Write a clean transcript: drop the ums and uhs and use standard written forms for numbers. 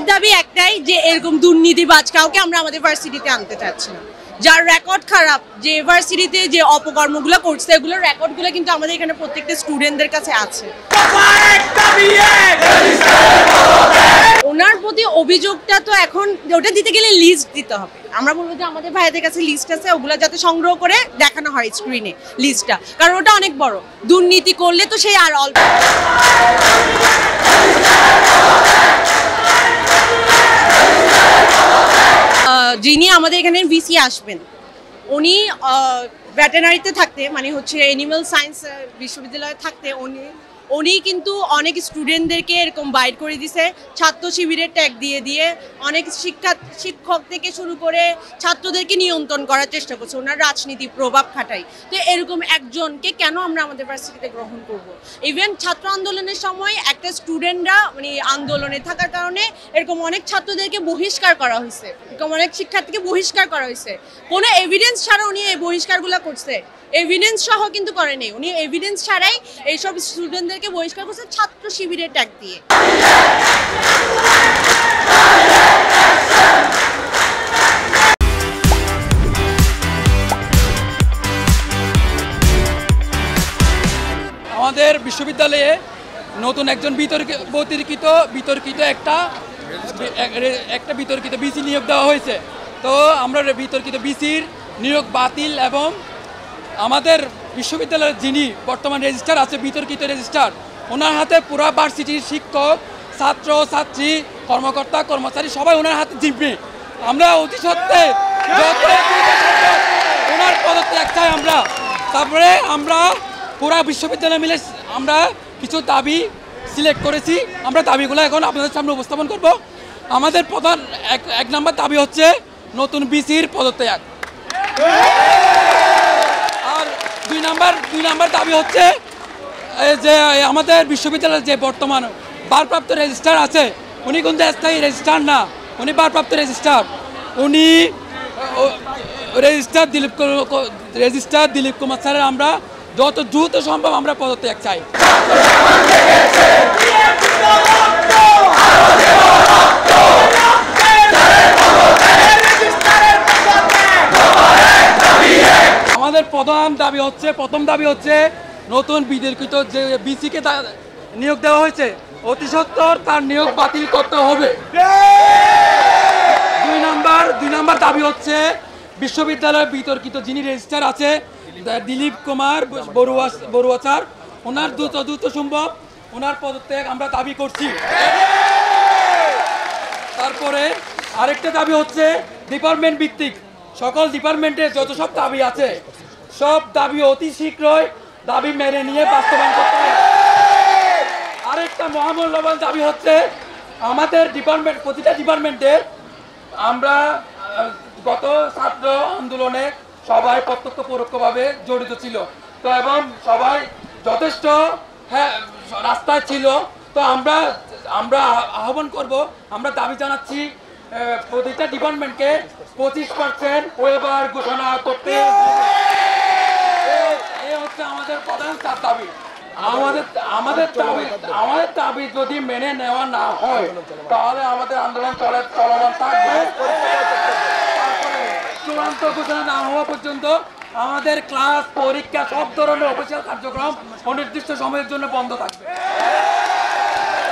আমাদের দাবি একটাই যে এরকম দুর্নীতিবাজ কাউকে আমরা আমাদের ভার্সিটিতে আনতে চাচ্ছি না। যার রেকর্ড খারাপ, যে ভার্সিটিতে যে অপকর্মগুলো করছে এগুলোর রেকর্ডগুলো কিন্তু আমাদের এখানে প্রত্যেকটা স্টুডেন্টদের কাছে আছে। ওনার প্রতি অভিযোগটা তো এখন ওটা দিতে গেলে লিস্ট দিতে হবে। আমরা বলবো যে আমাদের ভাইদের কাছে লিস্ট আছে, ওগুলো যাতে সংগ্রহ করে দেখানো হয় স্ক্রিনে লিস্টটা, কারণ ওটা অনেক বড়। দুর্নীতি করলে তো সেই আর অল্প। যিনি আমাদের এখানে ভিসি আসবেন উনি ভেটেরিনারিতে থাকতে, মানে হচ্ছে অ্যানিমাল সায়েন্স বিশ্ববিদ্যালয়ে থাকতে উনি কিন্তু অনেক স্টুডেন্টদেরকে এরকম বাইর করে দিছে, ছাত্র শিবিরের ট্যাগ দিয়ে দিয়ে অনেক শিক্ষক থেকে শুরু করে ছাত্রদেরকে নিয়ন্ত্রণ করার চেষ্টা করছে, ওনার রাজনীতি প্রভাব খাটাই। তো এরকম একজনকে কেন আমরা আমাদের ভার্সিটিতে গ্রহণ করব? ইভেন ছাত্র আন্দোলনের সময় একটা স্টুডেন্টরা মানে আন্দোলনে থাকার কারণে এরকম অনেক ছাত্রদেরকে বহিষ্কার করা হয়েছে, এরকম অনেক শিক্ষার্থীকে বহিষ্কার করা হয়েছে। কোনো এভিডেন্স ছাড়া উনি এই বহিষ্কারগুলো করছে, এভিডেন্স সহ কিন্তু করেনি, উনি এভিডেন্স ছাড়াই এইসব স্টুডেন্টদেরকে বহিষ্কার করছে ছাত্র শিবিরের ট্যাগ দিয়ে। আমাদের বিশ্ববিদ্যালয়ে নতুন একজন বিতর্কিত একটা বিসি নিয়োগ দেওয়া হয়েছে। তো আমরা বিতর্কিত বিসির নিয়োগ বাতিল এবং আমাদের বিশ্ববিদ্যালয়ের যিনি বর্তমান রেজিস্ট্রার আছে, বিতর্কিত রেজিস্ট্রার, ওনার হাতে পুরো ভার্সিটির শিক্ষক, ছাত্র ছাত্রী, কর্মকর্তা কর্মচারী সবাই ওনার হাতে জিম্মি। আমরা অতি সত্ত্বে ওনার পদত্যাগ চাই আমরা। তারপরে আমরা পুরা বিশ্ববিদ্যালয় মিলে আমরা কিছু দাবি সিলেক্ট করেছি, আমরা দাবিগুলো এখন আপনাদের সামনে উপস্থাপন করব। আমাদের প্রধান এক নম্বর দাবি হচ্ছে নতুন বিসির পদত্যাগ। আর দুই নাম্বার দাবি হচ্ছে যে আমাদের বিশ্ববিদ্যালয়ের যে বর্তমান ভারপ্রাপ্ত রেজিস্ট্রার আছে, উনি কিন্তু স্থায়ী রেজিস্ট্রার না, উনি ভারপ্রাপ্ত রেজিস্ট্রার। উনি রেজিস্ট্রার দিলীপ কুমার স্যারের আমরা যত দ্রুত সম্ভব আমরা পদত্যাগ চাই। আমাদের প্রথম দাবি হচ্ছে নতুন বিতর্কিত যে বিসিকে নিয়োগ দেওয়া হয়েছে অতি সত্বর তার নিয়োগ বাতিল করতে হবে। দুই নম্বর দাবি হচ্ছে বিশ্ববিদ্যালয়ের বিতর্কিত যিনি রেজিস্ট্রার আছে দিলীপ কুমার বড়ুয়া স্যার, ওনার দ্রুত সম্ভব ওনার পদত্যাগ আমরা দাবি করছি। তারপরে আরেকটা দাবি হচ্ছে ডিপার্টমেন্ট ভিত্তিক সকল ডিপার্টমেন্টের যত সব দাবি আছে সব দাবি অতি শীঘ্রই দাবি মেনে নিয়ে বাস্তবায়ন করতে হবে। আরেকটা মহামূল্যবান দাবি হচ্ছে আমাদের প্রতিটা ডিপার্টমেন্টে আমরা গত ছাত্র আন্দোলনে সবাই প্রত্যক্ষ পরোক্ষভাবে জড়িত ছিল, তো এবং সবাই যথেষ্ট রাস্তায় ছিল। তো আমরা আহ্বান করব, আমরা দাবি জানাচ্ছি প্রতিটা ডিপার্টমেন্টকে 25% ওয়েবার ঘোষণা করতে হবে। এই হচ্ছে আমাদের প্রধান দাবি। আমাদের দাবি যদি মেনে নেওয়া না হয় তাহলে আমাদের আন্দোলন চলমান থাকবে। চূড়ান্ত ঘোষণা না হওয়া পর্যন্ত আমাদের ক্লাস, পরীক্ষা, সব ধরনের অফিসিয়াল কার্যক্রম অনির্দিষ্ট সময়ের জন্য বন্ধ থাকবে।